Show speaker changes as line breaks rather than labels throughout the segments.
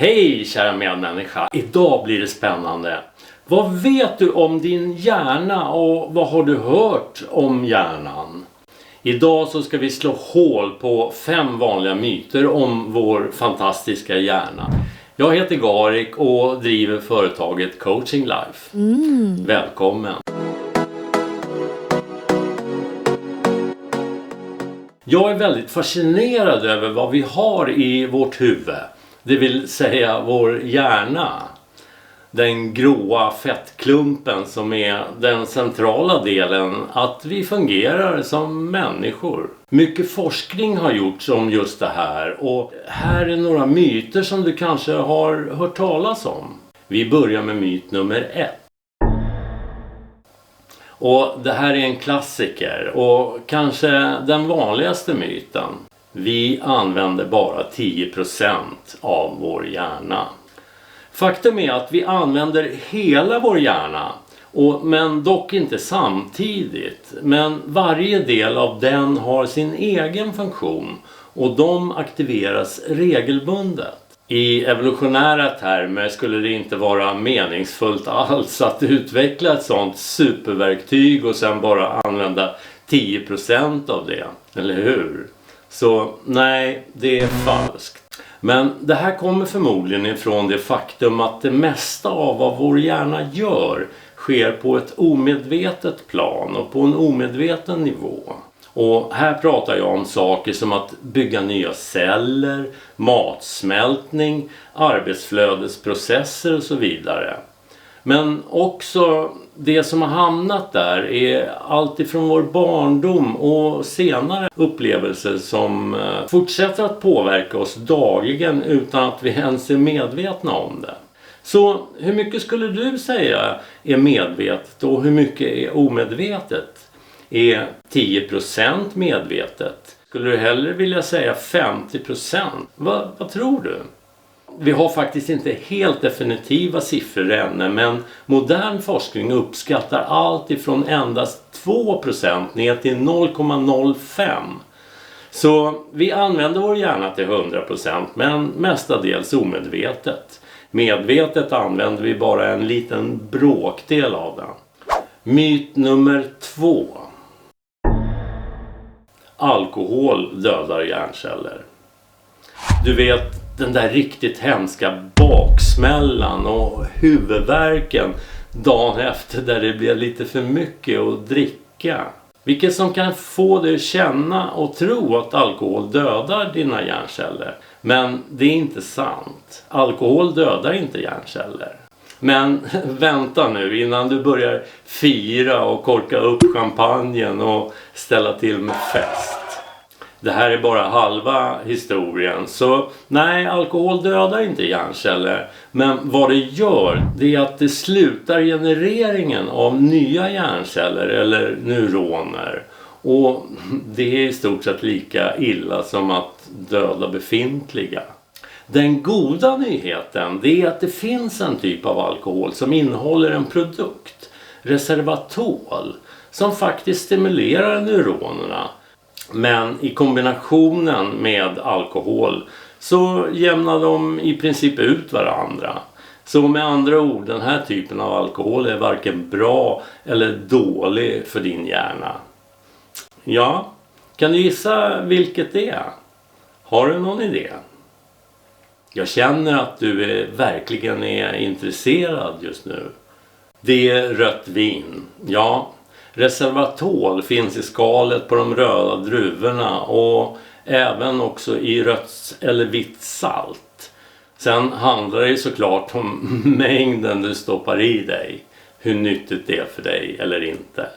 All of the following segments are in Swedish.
Hej kära medmänniska, idag blir det spännande. Vad vet du om din hjärna och vad har du hört om hjärnan? Idag så ska vi slå hål på 5 vanliga myter om vår fantastiska hjärna. Jag heter Garik och driver företaget Coaching Life. Välkommen! Jag är väldigt fascinerad över vad vi har i vårt huvud. Det vill säga vår hjärna. Den gråa fettklumpen som är den centrala delen att vi fungerar som människor. Mycket forskning har gjorts om just det här och här är några myter som du kanske har hört talas om. Vi börjar med myt nummer 1. Och det här är en klassiker och kanske den vanligaste myten. Vi använder bara 10% av vår hjärna. Faktum är att vi använder hela vår hjärna, men dock inte samtidigt. Men varje del av den har sin egen funktion och de aktiveras regelbundet. I evolutionära termer skulle det inte vara meningsfullt alls att utveckla ett sånt superverktyg och sen bara använda 10% av det, eller hur? Så nej, det är falskt. Men det här kommer förmodligen ifrån det faktum att det mesta av vad vår hjärna gör sker på ett omedvetet plan och på en omedveten nivå. Och här pratar jag om saker som att bygga nya celler, matsmältning, arbetsflödesprocesser och så vidare. Men också det som har hamnat där är allt ifrån vår barndom och senare upplevelser som fortsätter att påverka oss dagligen utan att vi ens är medvetna om det. Så hur mycket skulle du säga är medvetet och hur mycket är omedvetet? Är 10% medvetet? Skulle du hellre vilja säga 50%? Vad tror du? Vi har faktiskt inte helt definitiva siffror ännu, men modern forskning uppskattar allt ifrån endast 2% ner till 0,05%. Så vi använder vår hjärna till 100% men mestadels omedvetet. Medvetet använder vi bara en liten bråkdel av den. Myt nummer 2. Alkohol dödar hjärnceller. Du vet, den där riktigt hemska baksmällan och huvudvärken dagen efter där det blir lite för mycket att dricka. Vilket som kan få dig att känna och tro att alkohol dödar dina hjärnceller. Men det är inte sant. Alkohol dödar inte hjärnceller. Men vänta nu innan du börjar fira och korka upp champagnen och ställa till med fest. Det här är bara halva historien. Så nej, alkohol dödar inte hjärnceller. Men vad det gör, det är att det slutar genereringen av nya hjärnceller eller neuroner. Och det är i stort sett lika illa som att döda befintliga. Den goda nyheten, det är att det finns en typ av alkohol som innehåller en produkt, resveratrol, som faktiskt stimulerar neuronerna. Men i kombinationen med alkohol så jämnar de i princip ut varandra. Så med andra ord, den här typen av alkohol är varken bra eller dålig för din hjärna. Ja, kan du gissa vilket det är? Har du någon idé? Jag känner att du verkligen är intresserad just nu. Det är rött vin. Ja, resveratrol finns i skalet på de röda druvorna och även också i rött eller vitt salt. Sen handlar det såklart om mängden du stoppar i dig. Hur nyttigt det är för dig eller inte.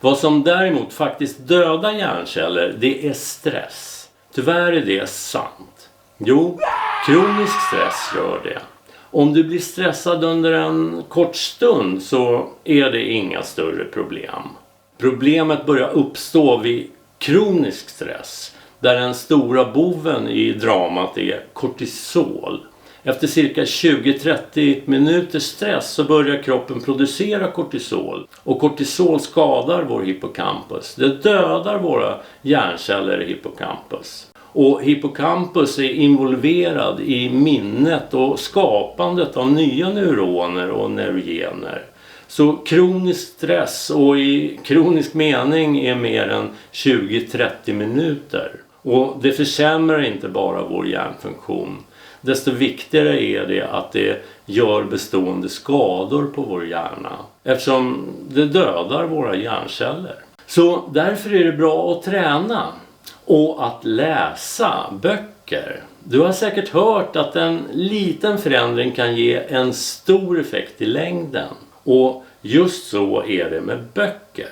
Vad som däremot faktiskt dödar hjärnceller, det är stress. Tyvärr är det sant. Jo, kronisk stress gör det. Om du blir stressad under en kort stund så är det inga större problem. Problemet börjar uppstå vid kronisk stress, där den stora boven i dramat är kortisol. Efter cirka 20-30 minuters stress så börjar kroppen producera kortisol. Och kortisol skadar vår hippocampus. Det dödar våra hjärnceller i hippocampus. Och hippocampus är involverad i minnet och skapandet av nya neuroner och neurogener. Så kronisk stress, och i kronisk mening, är mer än 20-30 minuter. Och det försämrar inte bara vår hjärnfunktion. Desto viktigare är det att det gör bestående skador på vår hjärna, eftersom det dödar våra hjärnceller. Så därför är det bra att träna och att läsa böcker. Du har säkert hört att en liten förändring kan ge en stor effekt i längden. Och just så är det med böcker.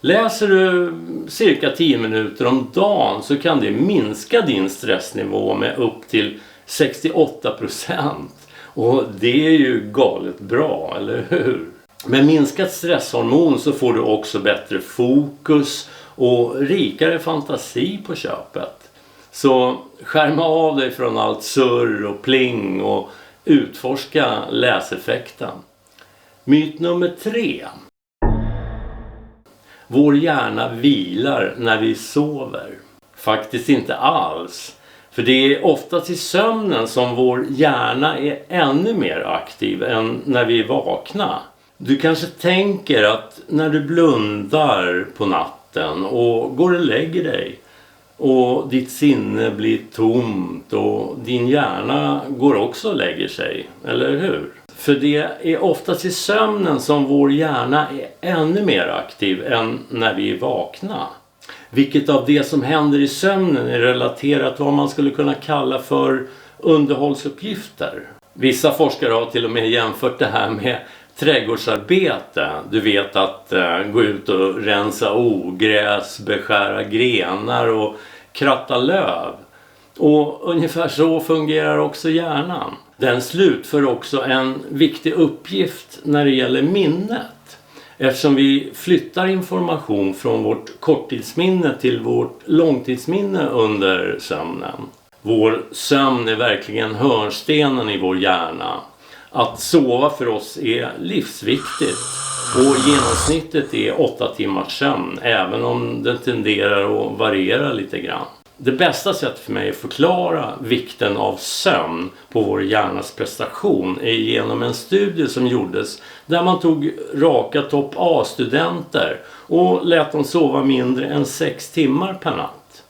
Läser du cirka 10 minuter om dagen så kan det minska din stressnivå med upp till 68%. Och det är ju galet bra, eller hur? Med minskat stresshormon så får du också bättre fokus och rikare fantasi på köpet. Så skärma av dig från allt surr och pling och utforska läseffekten. Myt nummer 3. Vår hjärna vilar när vi sover. Faktiskt inte alls. För det är oftast i sömnen som vår hjärna är ännu mer aktiv än när vi är vakna. Du kanske tänker att när du blundar på natten och går och lägger dig och ditt sinne blir tomt och din hjärna går också och lägger sig, eller hur? För det är oftast i sömnen som vår hjärna är ännu mer aktiv än när vi är vakna. Vilket av det som händer i sömnen är relaterat till vad man skulle kunna kalla för underhållsuppgifter. Vissa forskare har till och med jämfört det här med trädgårdsarbete. Du vet, att gå ut och rensa ogräs, beskära grenar och kratta löv. Och ungefär så fungerar också hjärnan. Den slutför också en viktig uppgift när det gäller minnet. Eftersom vi flyttar information från vårt korttidsminne till vårt långtidsminne under sömnen. Vår sömn är verkligen hörnstenen i vår hjärna. Att sova för oss är livsviktigt. Och genomsnittet är 8 timmars sömn, även om det tenderar att variera lite grann. Det bästa sättet för mig att förklara vikten av sömn på vår hjärnas prestation är genom en studie som gjordes där man tog raka topp A-studenter och lät dem sova mindre än 6 timmar per natt.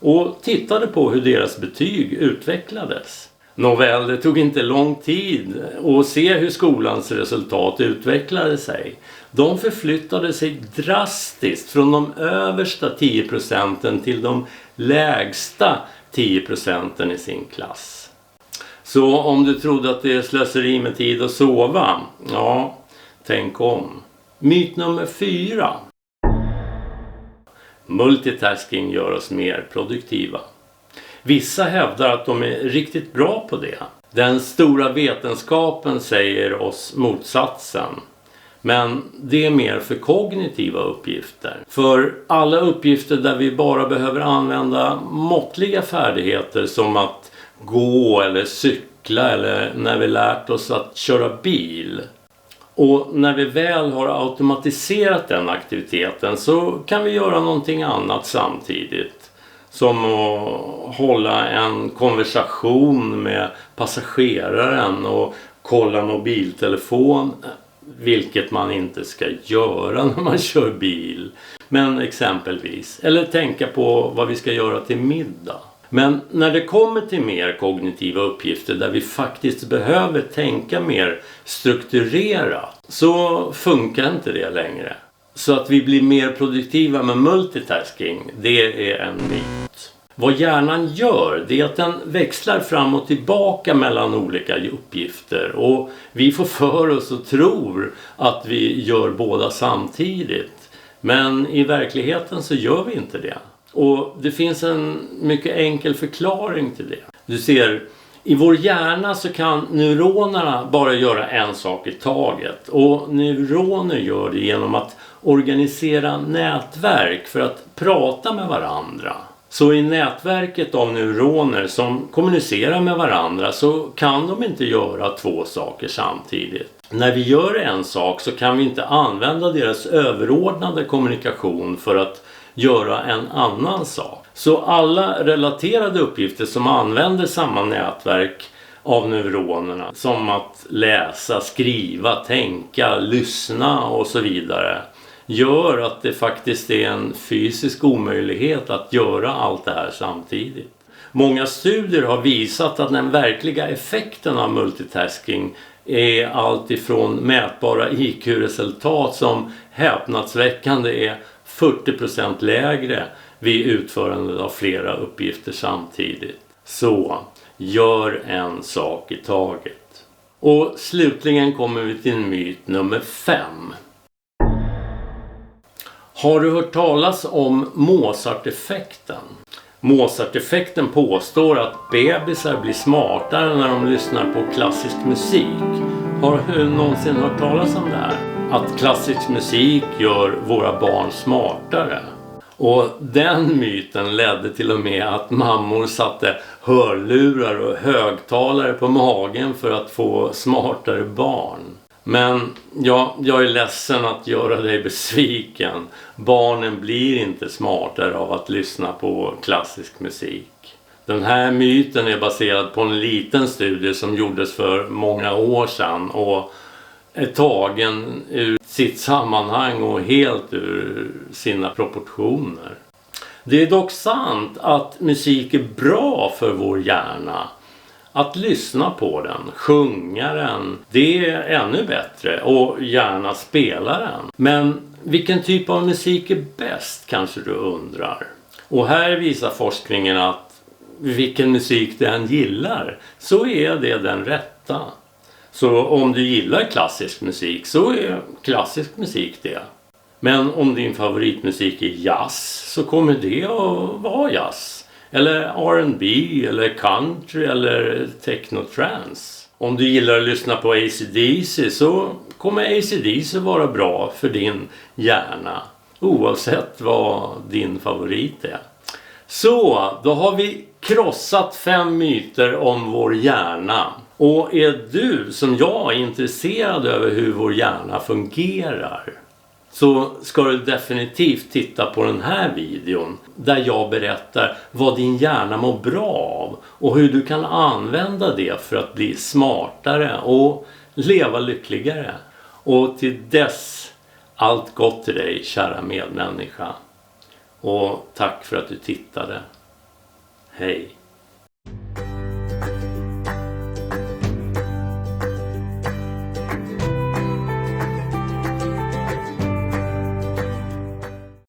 Och tittade på hur deras betyg utvecklades. Nåväl, det tog inte lång tid att se hur skolans resultat utvecklade sig. De förflyttade sig drastiskt från de översta 10% till de lägsta 10% i sin klass. Så om du trodde att det är slöseri med tid att sova, ja, tänk om. Myt nummer 4. Multitasking gör oss mer produktiva. Vissa hävdar att de är riktigt bra på det. Den stora vetenskapen säger oss motsatsen. Men det är mer för kognitiva uppgifter. För alla uppgifter där vi bara behöver använda måttliga färdigheter som att gå eller cykla eller när vi lärt oss att köra bil. Och när vi väl har automatiserat den aktiviteten så kan vi göra någonting annat samtidigt. Som att hålla en konversation med passageraren och kolla mobiltelefon. Vilket man inte ska göra när man kör bil. Men exempelvis. Eller tänka på vad vi ska göra till middag. Men när det kommer till mer kognitiva uppgifter där vi faktiskt behöver tänka mer strukturerat, så funkar inte det längre. Så att vi blir mer produktiva med multitasking, det är en myt. Vad hjärnan gör, det är att den växlar fram och tillbaka mellan olika uppgifter. Och vi får för oss och tror att vi gör båda samtidigt. Men i verkligheten så gör vi inte det. Och det finns en mycket enkel förklaring till det. Du ser, i vår hjärna så kan neuronerna bara göra en sak i taget. Och neuroner gör det genom att organisera nätverk för att prata med varandra. Så i nätverket av neuroner som kommunicerar med varandra så kan de inte göra 2 saker samtidigt. När vi gör en sak så kan vi inte använda deras överordnade kommunikation för att göra en annan sak. Så alla relaterade uppgifter som använder samma nätverk av neuronerna, som att läsa, skriva, tänka, lyssna och så vidare, gör att det faktiskt är en fysisk omöjlighet att göra allt det här samtidigt. Många studier har visat att den verkliga effekten av multitasking är allt ifrån mätbara IQ-resultat som häpnadsväckande är 40% lägre vid utförandet av flera uppgifter samtidigt. Så, gör en sak i taget. Och slutligen kommer vi till myt nummer 5. Har du hört talas om Mozart-effekten? Mozart-effekten påstår att bebisar blir smartare när de lyssnar på klassisk musik. Har du någonsin hört talas om det här? Att klassisk musik gör våra barn smartare. Och den myten ledde till och med att mammor satte hörlurar och högtalare på magen för att få smartare barn. Men ja, jag är ledsen att göra dig besviken. Barnen blir inte smartare av att lyssna på klassisk musik. Den här myten är baserad på en liten studie som gjordes för många år sedan och är tagen ur sitt sammanhang och helt ur sina proportioner. Det är dock sant att musik är bra för vår hjärna. Att lyssna på den, sjunga den, det är ännu bättre, och gärna spela den. Men vilken typ av musik är bäst, kanske du undrar? Och här visar forskningen att vilken musik den gillar, så är det den rätta. Så om du gillar klassisk musik så är klassisk musik det. Men om din favoritmusik är jazz så kommer det att vara jazz. Eller R&B eller country eller techno-trance. Om du gillar att lyssna på AC/DC så kommer AC/DC vara bra för din hjärna. Oavsett vad din favorit är. Så, då har vi krossat 5 myter om vår hjärna. Och är du som jag intresserad över hur vår hjärna fungerar, så ska du definitivt titta på den här videon där jag berättar vad din hjärna mår bra av och hur du kan använda det för att bli smartare och leva lyckligare. Och till dess, allt gott till dig, kära medmänniska. Och tack för att du tittade. Hej!